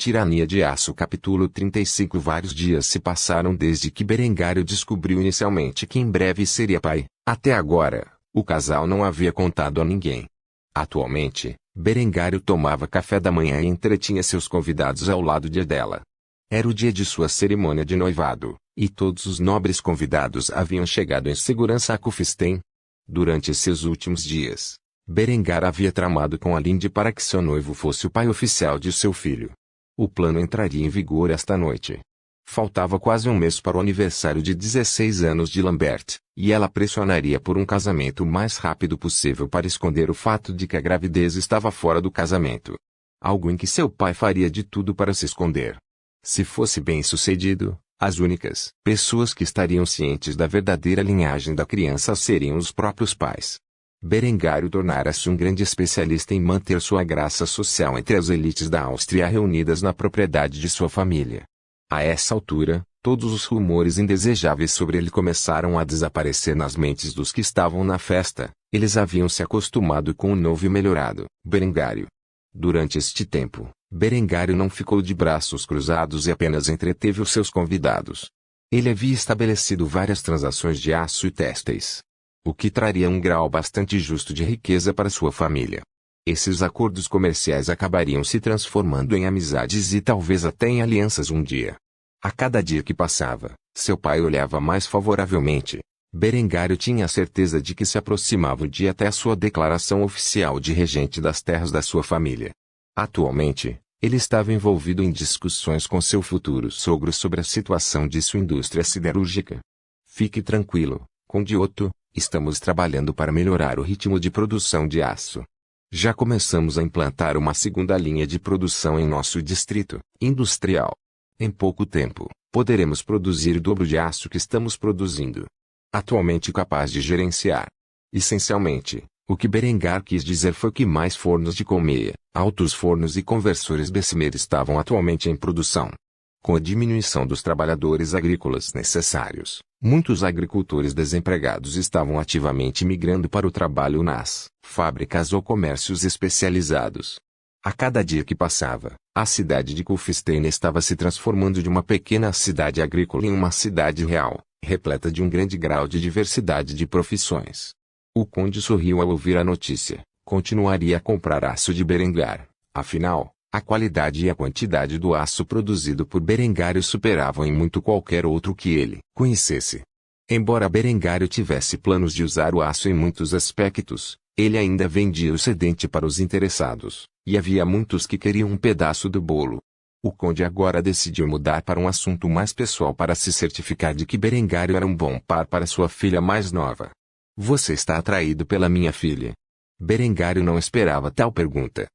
Tirania de Aço capítulo 35. Vários dias se passaram desde que Berengário descobriu inicialmente que em breve seria pai. Até agora, o casal não havia contado a ninguém. Atualmente, Berengário tomava café da manhã e entretinha seus convidados ao lado de dela. Era o dia de sua cerimônia de noivado, e todos os nobres convidados haviam chegado em segurança a Kufstein. Durante esses últimos dias, Berengar havia tramado com Alinde para que seu noivo fosse o pai oficial de seu filho. O plano entraria em vigor esta noite. Faltava quase um mês para o aniversário de 16 anos de Lambert, e ela pressionaria por um casamento o mais rápido possível para esconder o fato de que a gravidez estava fora do casamento. Algo em que seu pai faria de tudo para se esconder. Se fosse bem-sucedido, as únicas pessoas que estariam cientes da verdadeira linhagem da criança seriam os próprios pais. Berengário tornara-se um grande especialista em manter sua graça social entre as elites da Áustria reunidas na propriedade de sua família. A essa altura, todos os rumores indesejáveis sobre ele começaram a desaparecer nas mentes dos que estavam na festa. Eles haviam se acostumado com o novo e melhorado Berengário. Durante este tempo, Berengário não ficou de braços cruzados e apenas entreteve os seus convidados. Ele havia estabelecido várias transações de aço e têxteis, o que traria um grau bastante justo de riqueza para sua família. Esses acordos comerciais acabariam se transformando em amizades e talvez até em alianças um dia. A cada dia que passava, seu pai olhava mais favoravelmente. Berengário tinha a certeza de que se aproximava o dia até a sua declaração oficial de regente das terras da sua família. Atualmente, ele estava envolvido em discussões com seu futuro sogro sobre a situação de sua indústria siderúrgica. Fique tranquilo, Conde Otto, estamos trabalhando para melhorar o ritmo de produção de aço. Já começamos a implantar uma segunda linha de produção em nosso distrito industrial. Em pouco tempo, poderemos produzir o dobro de aço que estamos produzindo. Atualmente capaz de gerenciar. Essencialmente, o que Berengar quis dizer foi que mais fornos de colmeia, altos fornos e conversores Bessemer estavam atualmente em produção. Com a diminuição dos trabalhadores agrícolas necessários, muitos agricultores desempregados estavam ativamente migrando para o trabalho nas fábricas ou comércios especializados. A cada dia que passava, a cidade de Kufstein estava se transformando de uma pequena cidade agrícola em uma cidade real, repleta de um grande grau de diversidade de profissões. O conde sorriu ao ouvir a notícia. Continuaria a comprar aço de Berengar, afinal, a qualidade e a quantidade do aço produzido por Berengário superavam em muito qualquer outro que ele conhecesse. Embora Berengário tivesse planos de usar o aço em muitos aspectos, ele ainda vendia o excedente para os interessados, e havia muitos que queriam um pedaço do bolo. O conde agora decidiu mudar para um assunto mais pessoal para se certificar de que Berengário era um bom par para sua filha mais nova. Você está atraído pela minha filha? Berengário não esperava tal pergunta.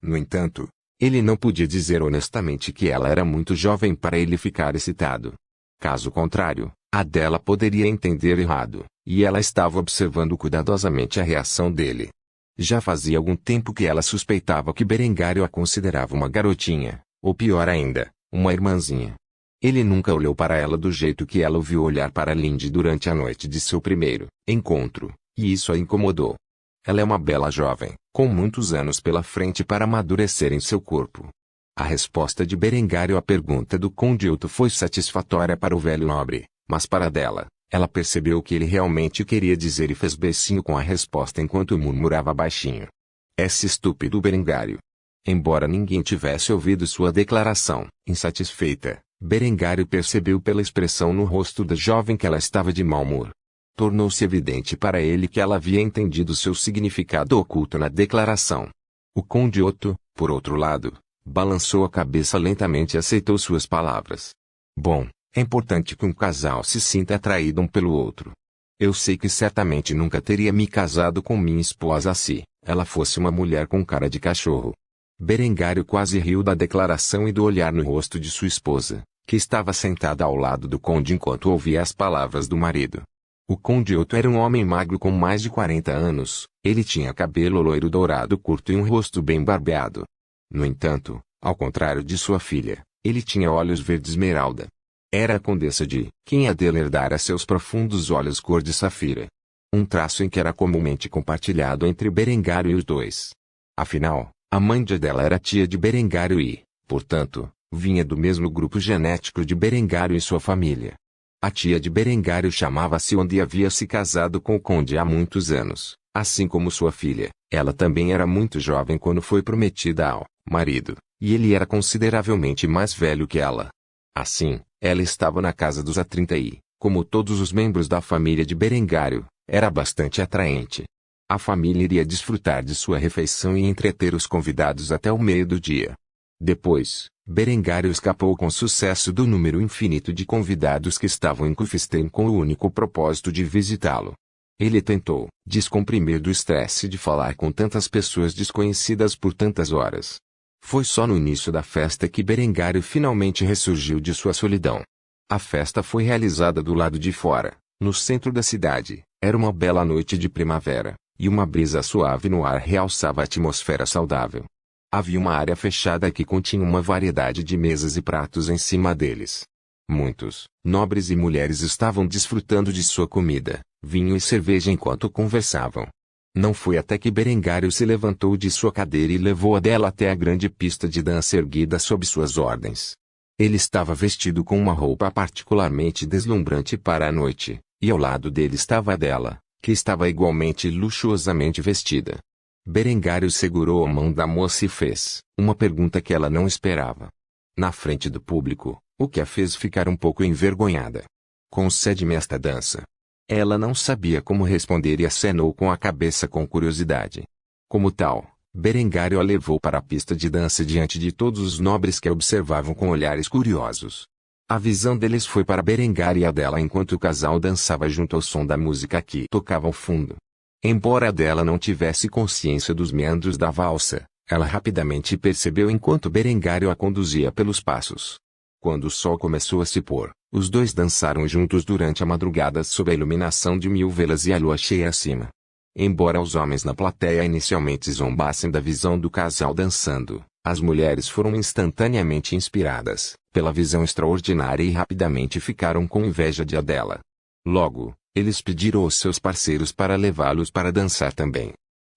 No entanto, ele não podia dizer honestamente que ela era muito jovem para ele ficar excitado. Caso contrário, a dela poderia entender errado, e ela estava observando cuidadosamente a reação dele. Já fazia algum tempo que ela suspeitava que Berengário a considerava uma garotinha, ou pior ainda, uma irmãzinha. Ele nunca olhou para ela do jeito que ela o viu olhar para Linde durante a noite de seu primeiro encontro, e isso a incomodou. Ela é uma bela jovem, com muitos anos pela frente para amadurecer em seu corpo. A resposta de Berengário à pergunta do Conde Otto foi satisfatória para o velho nobre, mas para dela, ela percebeu o que ele realmente queria dizer e fez beicinho com a resposta enquanto murmurava baixinho. Esse estúpido Berengário. Embora ninguém tivesse ouvido sua declaração, insatisfeita, Berengário percebeu pela expressão no rosto da jovem que ela estava de mau humor. Tornou-se evidente para ele que ela havia entendido seu significado oculto na declaração. O Conde Otto, por outro lado, balançou a cabeça lentamente e aceitou suas palavras. Bom, é importante que um casal se sinta atraído um pelo outro. Eu sei que certamente nunca teria me casado com minha esposa se ela fosse uma mulher com cara de cachorro. Berengário quase riu da declaração e do olhar no rosto de sua esposa, que estava sentada ao lado do conde enquanto ouvia as palavras do marido. O Conde Otto era um homem magro com mais de 40 anos, ele tinha cabelo loiro dourado curto e um rosto bem barbeado. No entanto, ao contrário de sua filha, ele tinha olhos verde esmeralda. Era a condessa de quem a dele herdara seus profundos olhos cor de safira. Um traço em que era comumente compartilhado entre Berengário e os dois. Afinal, a mãe de dela era tia de Berengário e, portanto, Vinha do mesmo grupo genético de Berengário e sua família. A tia de Berengário chamava-se Onda e havia se casado com o conde há muitos anos, assim como sua filha. Ela também era muito jovem quando foi prometida ao marido, e ele era consideravelmente mais velho que ela. Assim, ela estava na casa dos há 30 e, como todos os membros da família de Berengário, era bastante atraente. A família iria desfrutar de sua refeição e entreter os convidados até o meio do dia. Depois, Berengário escapou com sucesso do número infinito de convidados que estavam em Kufstein com o único propósito de visitá-lo. Ele tentou descomprimir do estresse de falar com tantas pessoas desconhecidas por tantas horas. Foi só no início da festa que Berengário finalmente ressurgiu de sua solidão. A festa foi realizada do lado de fora, no centro da cidade. Era uma bela noite de primavera, e uma brisa suave no ar realçava a atmosfera saudável. Havia uma área fechada que continha uma variedade de mesas e pratos em cima deles. Muitos nobres e mulheres estavam desfrutando de sua comida, vinho e cerveja enquanto conversavam. Não foi até que Berengário se levantou de sua cadeira e levou a dela até a grande pista de dança erguida sob suas ordens. Ele estava vestido com uma roupa particularmente deslumbrante para a noite, e ao lado dele estava a dela, que estava igualmente luxuosamente vestida. Berengário segurou a mão da moça e fez uma pergunta que ela não esperava. Na frente do público, o que a fez ficar um pouco envergonhada. Concede-me esta dança. Ela não sabia como responder e acenou com a cabeça com curiosidade. Como tal, Berengário a levou para a pista de dança diante de todos os nobres que a observavam com olhares curiosos. A visão deles foi para Berengário e a dela enquanto o casal dançava junto ao som da música que tocava ao fundo. Embora a dela não tivesse consciência dos meandros da valsa, ela rapidamente percebeu enquanto Berengário a conduzia pelos passos. Quando o sol começou a se pôr, os dois dançaram juntos durante a madrugada sob a iluminação de 1000 velas e a lua cheia acima. Embora os homens na plateia inicialmente zombassem da visão do casal dançando, as mulheres foram instantaneamente inspiradas pela visão extraordinária e rapidamente ficaram com inveja de Adela. Logo, eles pediram aos seus parceiros para levá-los para dançar também.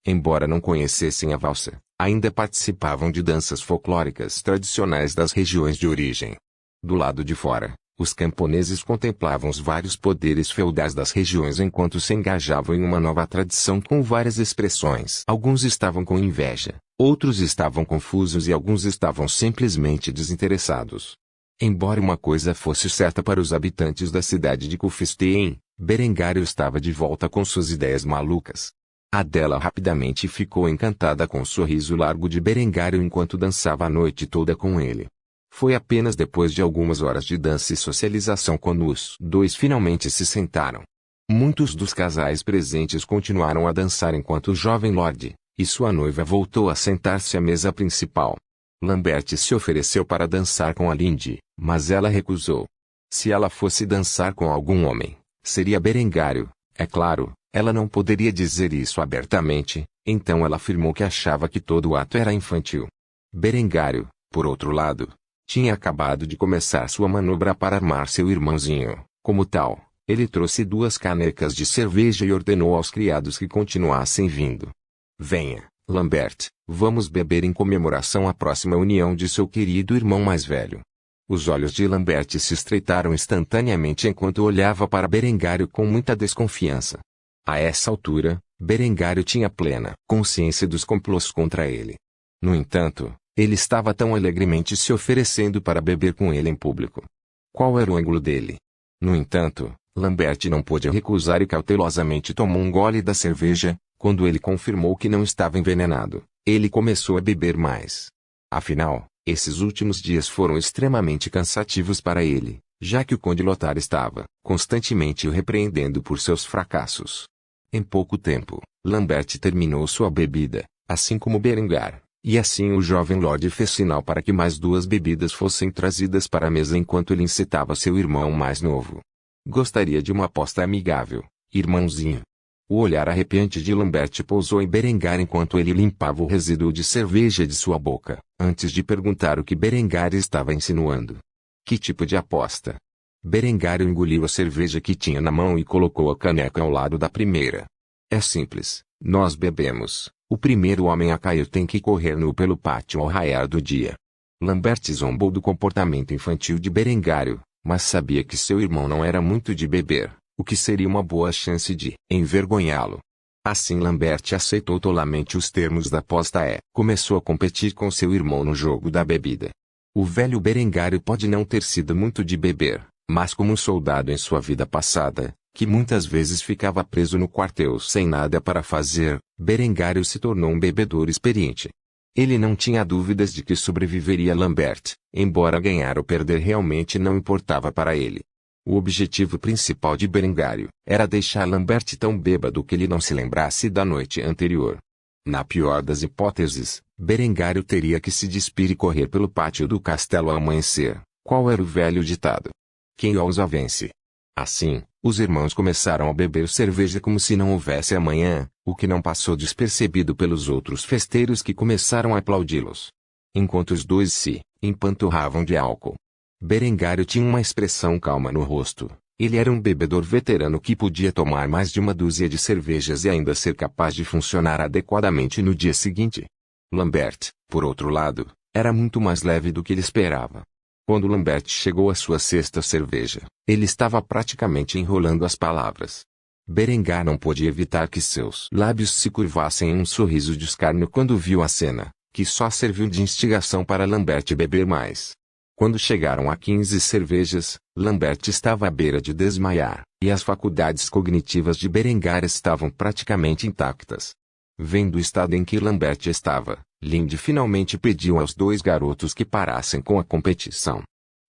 Embora não conhecessem a valsa, ainda participavam de danças folclóricas tradicionais das regiões de origem. Do lado de fora, os camponeses contemplavam os vários poderes feudais das regiões enquanto se engajavam em uma nova tradição com várias expressões. Alguns estavam com inveja, outros estavam confusos e alguns estavam simplesmente desinteressados. Embora uma coisa fosse certa para os habitantes da cidade de Kufstein, Berengário estava de volta com suas ideias malucas. Adela rapidamente ficou encantada com o sorriso largo de Berengário enquanto dançava a noite toda com ele. Foi apenas depois de algumas horas de dança e socialização quando os dois finalmente se sentaram. Muitos dos casais presentes continuaram a dançar enquanto o jovem lord e sua noiva voltou a sentar-se à mesa principal. Lambert se ofereceu para dançar com a Lindy, mas ela recusou. Se ela fosse dançar com algum homem, seria Berengário, é claro. Ela não poderia dizer isso abertamente, então ela afirmou que achava que todo o ato era infantil. Berengário, por outro lado, tinha acabado de começar sua manobra para armar seu irmãozinho. Como tal, ele trouxe 2 canecas de cerveja e ordenou aos criados que continuassem vindo. Venha, Lambert, vamos beber em comemoração à próxima união de seu querido irmão mais velho. Os olhos de Lambert se estreitaram instantaneamente enquanto olhava para Berengário com muita desconfiança. A essa altura, Berengário tinha plena consciência dos complôs contra ele. No entanto, ele estava tão alegremente se oferecendo para beber com ele em público. Qual era o ângulo dele? No entanto, Lambert não pôde recusar e cautelosamente tomou um gole da cerveja. Quando ele confirmou que não estava envenenado, ele começou a beber mais. Afinal, esses últimos dias foram extremamente cansativos para ele, já que o Conde Lothar estava constantemente o repreendendo por seus fracassos. Em pouco tempo, Lambert terminou sua bebida, assim como Berengar, e assim o jovem Lorde fez sinal para que mais 2 bebidas fossem trazidas para a mesa enquanto ele incitava seu irmão mais novo. Gostaria de uma aposta amigável, irmãozinho. O olhar arrepiante de Lambert pousou em Berengar enquanto ele limpava o resíduo de cerveja de sua boca, antes de perguntar o que Berengar estava insinuando. Que tipo de aposta? Berengário engoliu a cerveja que tinha na mão e colocou a caneca ao lado da primeira. É simples, nós bebemos. O primeiro homem a cair tem que correr nu pelo pátio ao raiar do dia. Lambert zombou do comportamento infantil de Berengário, mas sabia que seu irmão não era muito de beber, o que seria uma boa chance de envergonhá-lo. Assim Lambert aceitou tolamente os termos da aposta e começou a competir com seu irmão no jogo da bebida. O velho Berengário pode não ter sido muito de beber, mas como um soldado em sua vida passada, que muitas vezes ficava preso no quartel sem nada para fazer, Berengário se tornou um bebedor experiente. Ele não tinha dúvidas de que sobreviveria a Lambert, embora ganhar ou perder realmente não importava para ele. O objetivo principal de Berengário era deixar Lambert tão bêbado que ele não se lembrasse da noite anterior. Na pior das hipóteses, Berengário teria que se despir e correr pelo pátio do castelo ao amanhecer. Qual era o velho ditado? Quem ousa vence. Assim, os irmãos começaram a beber cerveja como se não houvesse amanhã, o que não passou despercebido pelos outros festeiros que começaram a aplaudi-los. Enquanto os dois se empanturravam de álcool, Berengário tinha uma expressão calma no rosto. Ele era um bebedor veterano que podia tomar mais de uma dúzia de cervejas e ainda ser capaz de funcionar adequadamente no dia seguinte. Lambert, por outro lado, era muito mais leve do que ele esperava. Quando Lambert chegou à sua sexta cerveja, ele estava praticamente enrolando as palavras. Berengar não pôde evitar que seus lábios se curvassem em um sorriso de escárnio quando viu a cena, que só serviu de instigação para Lambert beber mais. Quando chegaram a 15 cervejas, Lambert estava à beira de desmaiar, e as faculdades cognitivas de Berengar estavam praticamente intactas. Vendo o estado em que Lambert estava, Lindy finalmente pediu aos dois garotos que parassem com a competição.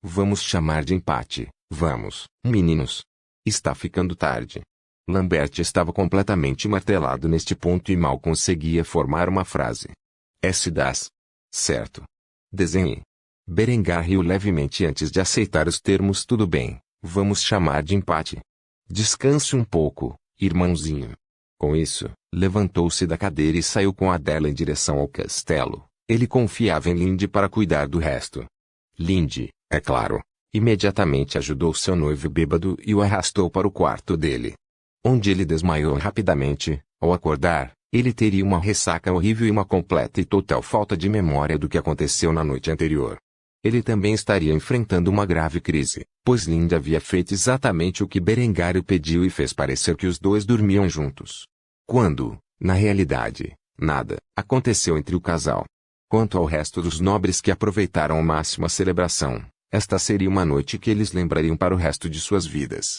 Vamos chamar de empate, vamos, meninos. Está ficando tarde. Lambert estava completamente martelado neste ponto e mal conseguia formar uma frase. S das. Certo. Desenhe. Berengar riu levemente antes de aceitar os termos. Tudo bem, vamos chamar de empate. Descanse um pouco, irmãozinho. Com isso, levantou-se da cadeira e saiu com Adela em direção ao castelo. Ele confiava em Lindy para cuidar do resto. Lindy, é claro, imediatamente ajudou seu noivo bêbado e o arrastou para o quarto dele, onde ele desmaiou rapidamente. Ao acordar, ele teria uma ressaca horrível e uma completa e total falta de memória do que aconteceu na noite anterior. Ele também estaria enfrentando uma grave crise, pois Lindy havia feito exatamente o que Berengário pediu e fez parecer que os dois dormiam juntos. Quando, na realidade, nada aconteceu entre o casal. Quanto ao resto dos nobres que aproveitaram ao máximo a celebração, esta seria uma noite que eles lembrariam para o resto de suas vidas.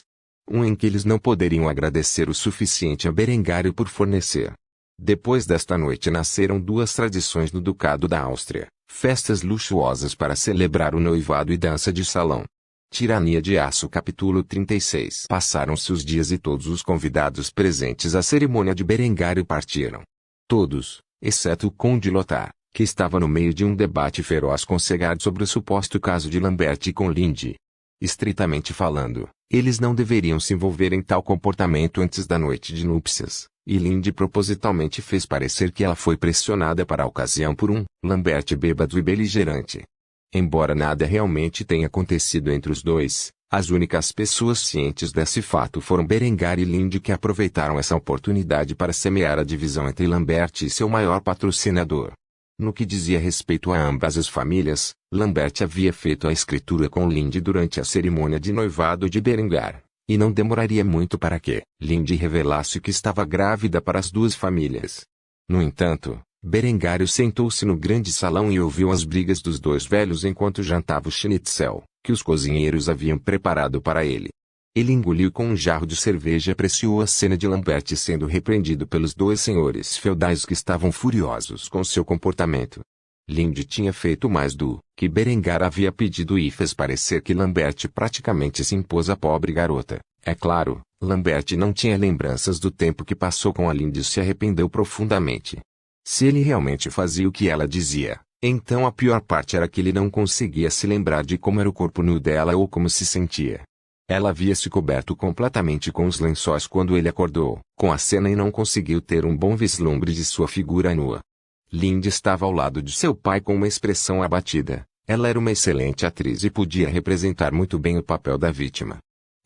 Em que eles não poderiam agradecer o suficiente a Berengário por fornecer. Depois desta noite nasceram duas tradições no Ducado da Áustria. Festas luxuosas para celebrar o noivado e dança de salão. Tirania de Aço. Capítulo 36. Passaram-se os dias e todos os convidados presentes à cerimônia de Berengário partiram. Todos, exceto o conde Lothar, que estava no meio de um debate feroz com Segard sobre o suposto caso de Lambert com Lindy. Estritamente falando, eles não deveriam se envolver em tal comportamento antes da noite de núpcias. E Lindy propositalmente fez parecer que ela foi pressionada para a ocasião por Lambert bêbado e beligerante. Embora nada realmente tenha acontecido entre os dois, as únicas pessoas cientes desse fato foram Berengar e Lindy, que aproveitaram essa oportunidade para semear a divisão entre Lambert e seu maior patrocinador. No que dizia respeito a ambas as famílias, Lambert havia feito a escritura com Lindy durante a cerimônia de noivado de Berengar. E não demoraria muito para que Lindy revelasse que estava grávida para as duas famílias. No entanto, Berengário sentou-se no grande salão e ouviu as brigas dos dois velhos enquanto jantava o schnitzel, que os cozinheiros haviam preparado para ele. Ele engoliu com um jarro de cerveja e apreciou a cena de Lambert sendo repreendido pelos dois senhores feudais que estavam furiosos com seu comportamento. Lindy tinha feito mais do que Berengar havia pedido e fez parecer que Lambert praticamente se impôs à pobre garota. É claro, Lambert não tinha lembranças do tempo que passou com a Lindy e se arrependeu profundamente. Se ele realmente fazia o que ela dizia, então a pior parte era que ele não conseguia se lembrar de como era o corpo nu dela ou como se sentia. Ela havia se coberto completamente com os lençóis quando ele acordou com a cena e não conseguiu ter um bom vislumbre de sua figura nua. Lindy estava ao lado de seu pai com uma expressão abatida. Ela era uma excelente atriz e podia representar muito bem o papel da vítima.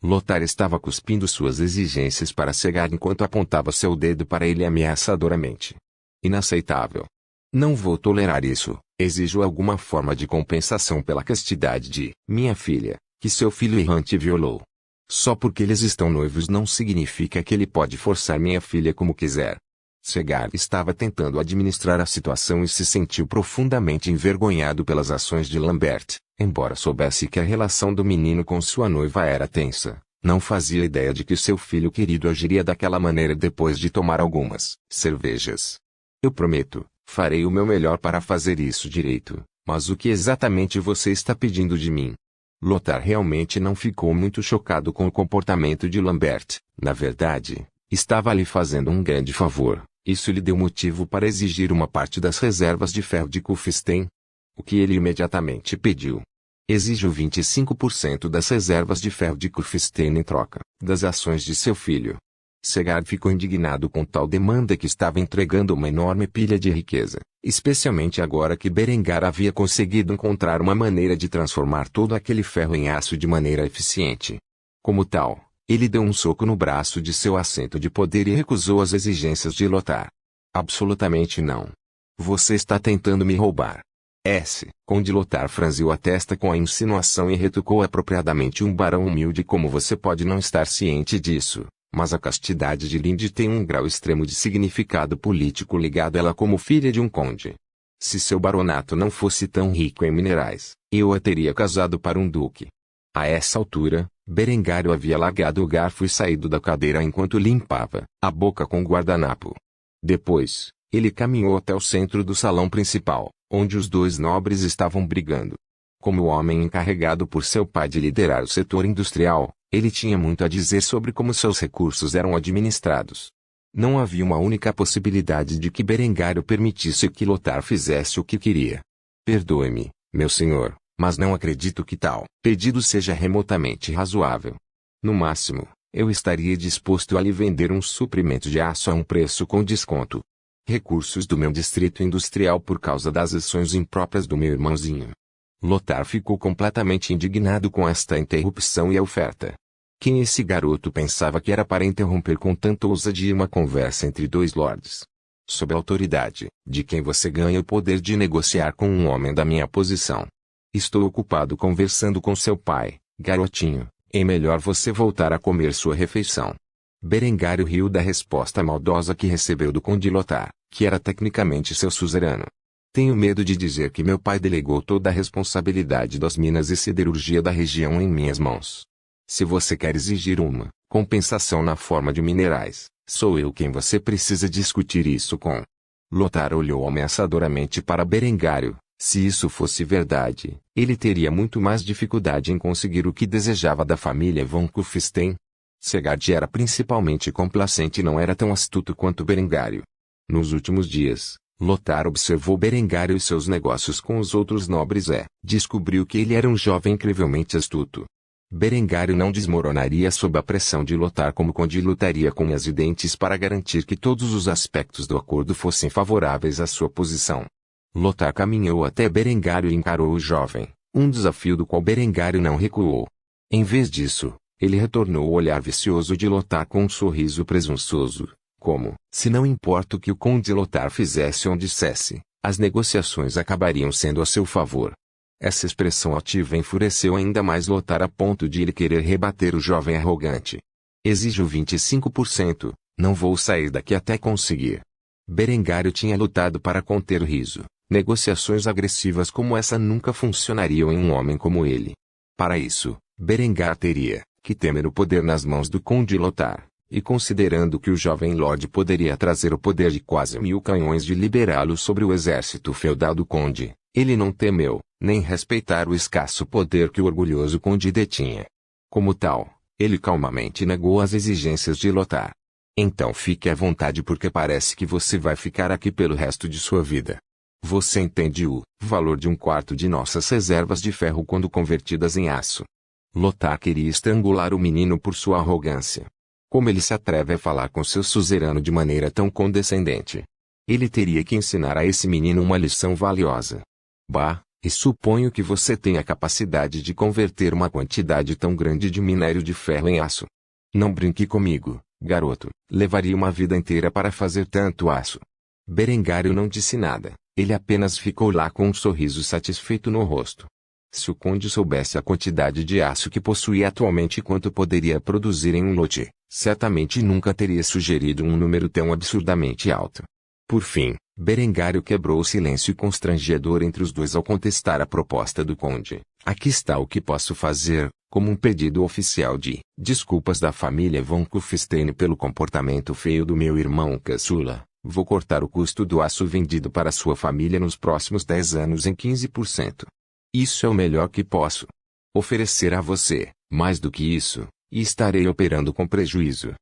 Lothar estava cuspindo suas exigências para Segard enquanto apontava seu dedo para ele ameaçadoramente. Inaceitável. Não vou tolerar isso, Exijo alguma forma de compensação pela castidade de minha filha, que seu filho errante violou. Só porque eles estão noivos não significa que ele pode forçar minha filha como quiser. Segar estava tentando administrar a situação e se sentiu profundamente envergonhado pelas ações de Lambert, embora soubesse que a relação do menino com sua noiva era tensa. Não fazia ideia de que seu filho querido agiria daquela maneira depois de tomar algumas cervejas. Eu prometo, farei o meu melhor para fazer isso direito, mas o que exatamente você está pedindo de mim? Lothar realmente não ficou muito chocado com o comportamento de Lambert. Na verdade, estava lhe fazendo um grande favor. Isso lhe deu motivo para exigir uma parte das reservas de ferro de Kufstein. O que ele imediatamente pediu. Exijo 25% das reservas de ferro de Kufstein em troca das ações de seu filho. Segar ficou indignado com tal demanda que estava entregando uma enorme pilha de riqueza, especialmente agora que Berengar havia conseguido encontrar uma maneira de transformar todo aquele ferro em aço de maneira eficiente. Como tal, ele deu um soco no braço de seu assento de poder e recusou as exigências de Lothar. Absolutamente não. Você está tentando me roubar. Conde Lothar franziu a testa com a insinuação e retrucou apropriadamente: um barão humilde como você pode não estar ciente disso, mas a castidade de Linde tem um grau extremo de significado político ligado a ela como filha de um conde. Se seu baronato não fosse tão rico em minerais, eu a teria casado para um duque. A essa altura, Berengário havia largado o garfo e saído da cadeira enquanto limpava a boca com o guardanapo. Depois, ele caminhou até o centro do salão principal, onde os dois nobres estavam brigando. Como o homem encarregado por seu pai de liderar o setor industrial, ele tinha muito a dizer sobre como seus recursos eram administrados. Não havia uma única possibilidade de que Berengário permitisse que Lothar fizesse o que queria. Perdoe-me, meu senhor, mas não acredito que tal pedido seja remotamente razoável. No máximo, eu estaria disposto a lhe vender um suprimento de aço a um preço com desconto. Recursos do meu distrito industrial por causa das ações impróprias do meu irmãozinho. Lothar ficou completamente indignado com esta interrupção e a oferta. Quem esse garoto pensava que era para interromper com tanta ousadia uma conversa entre dois lords? Sob a autoridade de quem você ganha o poder de negociar com um homem da minha posição? Estou ocupado conversando com seu pai, garotinho. É melhor você voltar a comer sua refeição. Berengário riu da resposta maldosa que recebeu do conde Lothar, que era tecnicamente seu suzerano. Tenho medo de dizer que meu pai delegou toda a responsabilidade das minas e siderurgia da região em minhas mãos. Se você quer exigir uma compensação na forma de minerais, sou eu quem você precisa discutir isso com. Lothar olhou ameaçadoramente para Berengário. Se isso fosse verdade, ele teria muito mais dificuldade em conseguir o que desejava da família von Kufstein. Segard era principalmente complacente e não era tão astuto quanto Berengário. Nos últimos dias, Lothar observou Berengário e seus negócios com os outros nobres e descobriu que ele era um jovem incrivelmente astuto. Berengário não desmoronaria sob a pressão de Lothar como conde lutaria com unhas e dentes para garantir que todos os aspectos do acordo fossem favoráveis à sua posição. Lothar caminhou até Berengário e encarou o jovem, um desafio do qual Berengário não recuou. Em vez disso, ele retornou o olhar vicioso de Lothar com um sorriso presunçoso, como, se não importa o que o conde Lothar fizesse ou dissesse, as negociações acabariam sendo a seu favor. Essa expressão ativa enfureceu ainda mais Lothar a ponto de ele querer rebater o jovem arrogante. Exijo 25%, não vou sair daqui até conseguir. Berengário tinha lutado para conter o riso. Negociações agressivas como essa nunca funcionariam em um homem como ele. Para isso, Berengar teria que temer o poder nas mãos do conde Lothar, e considerando que o jovem lord poderia trazer o poder de quase 1000 canhões de liberá-lo sobre o exército feudal do conde, ele não temeu, nem respeitar o escasso poder que o orgulhoso conde detinha. Como tal, ele calmamente negou as exigências de Lothar. Então fique à vontade porque parece que você vai ficar aqui pelo resto de sua vida. Você entende o valor de um quarto de nossas reservas de ferro quando convertidas em aço. Lothar queria estrangular o menino por sua arrogância. Como ele se atreve a falar com seu suzerano de maneira tão condescendente? Ele teria que ensinar a esse menino uma lição valiosa. Bah, e suponho que você tenha a capacidade de converter uma quantidade tão grande de minério de ferro em aço. Não brinque comigo, garoto. Levaria uma vida inteira para fazer tanto aço. Berengário não disse nada, Ele apenas ficou lá com um sorriso satisfeito no rosto. Se o conde soubesse a quantidade de aço que possuía atualmente e quanto poderia produzir em um lote, certamente nunca teria sugerido um número tão absurdamente alto. Por fim, Berengário quebrou o silêncio constrangedor entre os dois ao contestar a proposta do conde. Aqui está o que posso fazer, como um pedido oficial de desculpas da família von Kufstein pelo comportamento feio do meu irmão caçula. Vou cortar o custo do aço vendido para sua família nos próximos 10 anos em 15%. Isso é o melhor que posso oferecer a você, mais do que isso, e estarei operando com prejuízo.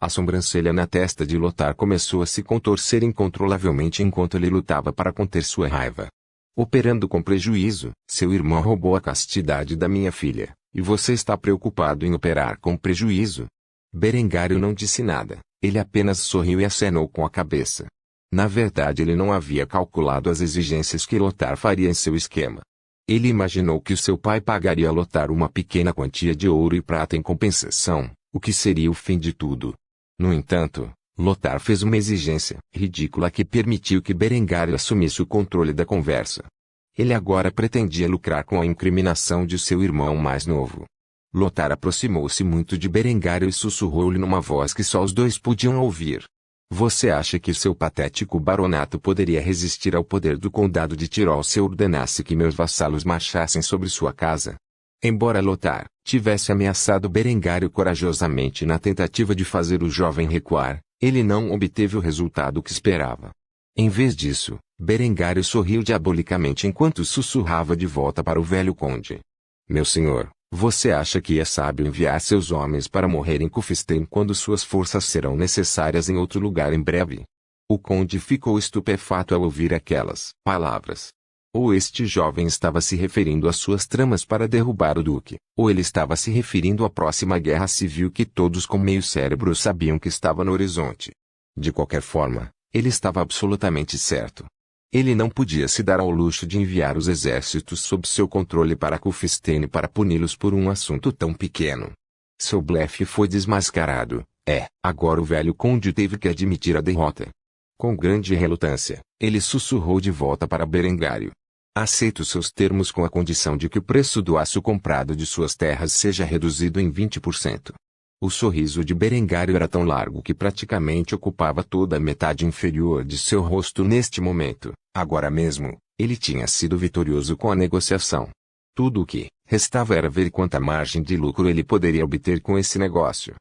A sobrancelha na testa de Lothar começou a se contorcer incontrolavelmente enquanto ele lutava para conter sua raiva. Operando com prejuízo, seu irmão roubou a castidade da minha filha, e você está preocupado em operar com prejuízo? Berengário não disse nada, ele apenas sorriu e acenou com a cabeça. Na verdade ele não havia calculado as exigências que Lothar faria em seu esquema. Ele imaginou que o seu pai pagaria a Lothar uma pequena quantia de ouro e prata em compensação, o que seria o fim de tudo. No entanto, Lothar fez uma exigência ridícula que permitiu que Berengário assumisse o controle da conversa. Ele agora pretendia lucrar com a incriminação de seu irmão mais novo. Lothar aproximou-se muito de Berengário e sussurrou-lhe numa voz que só os dois podiam ouvir. Você acha que seu patético baronato poderia resistir ao poder do condado de Tirol se eu ordenasse que meus vassalos marchassem sobre sua casa? Embora Lothar tivesse ameaçado Berengário corajosamente na tentativa de fazer o jovem recuar, ele não obteve o resultado que esperava. Em vez disso, Berengário sorriu diabolicamente enquanto sussurrava de volta para o velho conde. Meu senhor, você acha que é sábio enviar seus homens para morrer em Kufstein quando suas forças serão necessárias em outro lugar em breve? O conde ficou estupefato ao ouvir aquelas palavras. Ou este jovem estava se referindo às suas tramas para derrubar o duque, ou ele estava se referindo à próxima guerra civil que todos com meio cérebro sabiam que estava no horizonte. De qualquer forma, ele estava absolutamente certo. Ele não podia se dar ao luxo de enviar os exércitos sob seu controle para Kufstein para puni-los por um assunto tão pequeno. Seu blefe foi desmascarado. Agora o velho conde teve que admitir a derrota. Com grande relutância, ele sussurrou de volta para Berengário. Aceito seus termos com a condição de que o preço do aço comprado de suas terras seja reduzido em 20%. O sorriso de Berengário era tão largo que praticamente ocupava toda a metade inferior de seu rosto neste momento. Agora mesmo, ele tinha sido vitorioso com a negociação. Tudo o que restava era ver quanta margem de lucro ele poderia obter com esse negócio.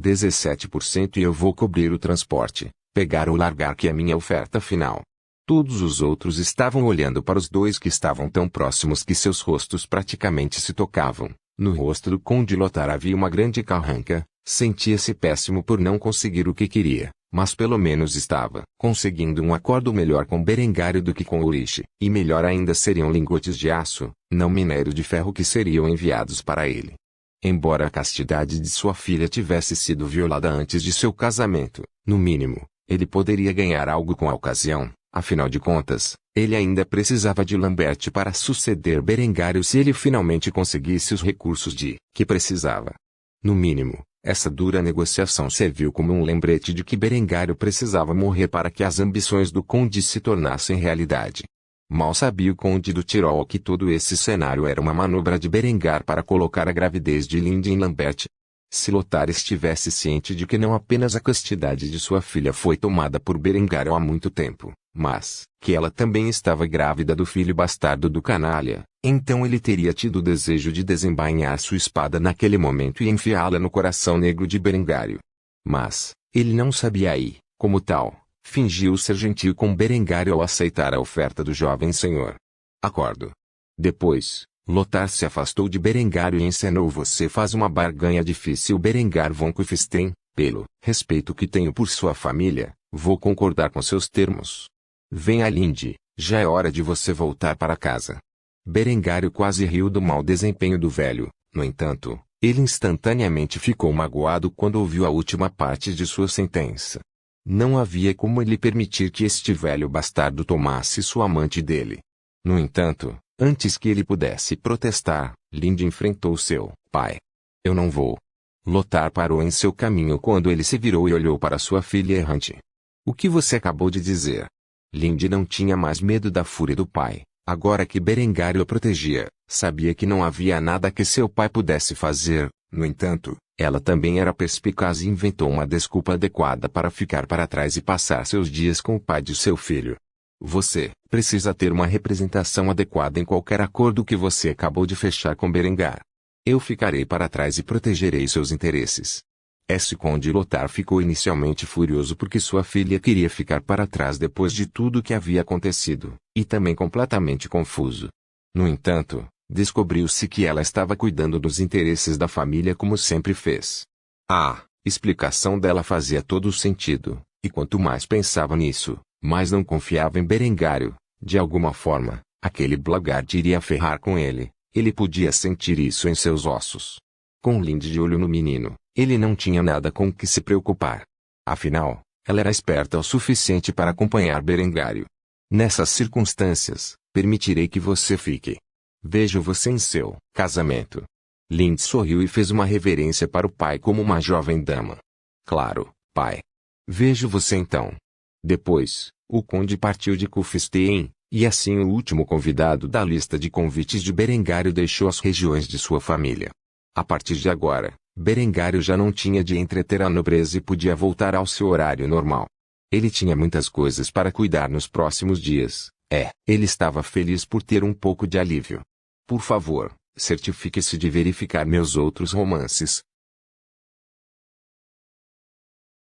17% e eu vou cobrir o transporte, pegar ou largar, que é a minha oferta final. Todos os outros estavam olhando para os dois que estavam tão próximos que seus rostos praticamente se tocavam. No rosto do conde Lothar havia uma grande carranca, sentia-se péssimo por não conseguir o que queria, mas pelo menos estava conseguindo um acordo melhor com Berengário do que com Ulrich, e melhor ainda seriam lingotes de aço, não minério de ferro, que seriam enviados para ele. Embora a castidade de sua filha tivesse sido violada antes de seu casamento, no mínimo, ele poderia ganhar algo com a ocasião. Afinal de contas, ele ainda precisava de Lambert para suceder Berengário se ele finalmente conseguisse os recursos de que precisava. No mínimo, essa dura negociação serviu como um lembrete de que Berengário precisava morrer para que as ambições do conde se tornassem realidade. Mal sabia o conde do Tirol que todo esse cenário era uma manobra de Berengar para colocar a gravidez de Linde em Lambert. Se Lothar estivesse ciente de que não apenas a castidade de sua filha foi tomada por Berengário há muito tempo, mas que ela também estava grávida do filho bastardo do canalha, então ele teria tido o desejo de desembainhar sua espada naquele momento e enfiá-la no coração negro de Berengário. Mas ele não sabia e, como tal, fingiu ser gentil com Berengário ao aceitar a oferta do jovem senhor. Acordo. Depois, Lothar se afastou de Berengário e encenou: você faz uma barganha difícil, Berengar von Kufstein, pelo respeito que tenho por sua família, vou concordar com seus termos. Venha, Linde, já é hora de você voltar para casa. Berengário quase riu do mau desempenho do velho, no entanto, ele instantaneamente ficou magoado quando ouviu a última parte de sua sentença. Não havia como ele permitir que este velho bastardo tomasse sua amante dele. No entanto, antes que ele pudesse protestar, Linde enfrentou seu pai. Eu não vou. Lothar parou em seu caminho quando ele se virou e olhou para sua filha errante. O que você acabou de dizer? Lindy não tinha mais medo da fúria do pai, agora que Berengário o protegia, sabia que não havia nada que seu pai pudesse fazer. No entanto, ela também era perspicaz e inventou uma desculpa adequada para ficar para trás e passar seus dias com o pai de seu filho. Você precisa ter uma representação adequada em qualquer acordo que você acabou de fechar com Berengar. Eu ficarei para trás e protegerei seus interesses. Conde Lothar ficou inicialmente furioso porque sua filha queria ficar para trás depois de tudo o que havia acontecido, e também completamente confuso. No entanto, descobriu-se que ela estava cuidando dos interesses da família como sempre fez. A explicação dela fazia todo o sentido, e quanto mais pensava nisso, mais não confiava em Berengário. De alguma forma, aquele blaguarde iria ferrar com ele. Ele podia sentir isso em seus ossos. Com Lindy de olho no menino, ele não tinha nada com que se preocupar. Afinal, ela era esperta o suficiente para acompanhar Berengário. Nessas circunstâncias, permitirei que você fique. Vejo você em seu casamento. Lindy sorriu e fez uma reverência para o pai como uma jovem dama. Claro, pai. Vejo você então. Depois, o conde partiu de Kufstein, e assim o último convidado da lista de convites de Berengário deixou as regiões de sua família. A partir de agora, Berengário já não tinha de entreter a nobreza e podia voltar ao seu horário normal. Ele tinha muitas coisas para cuidar nos próximos dias. Ele estava feliz por ter um pouco de alívio. Por favor, certifique-se de verificar meus outros romances,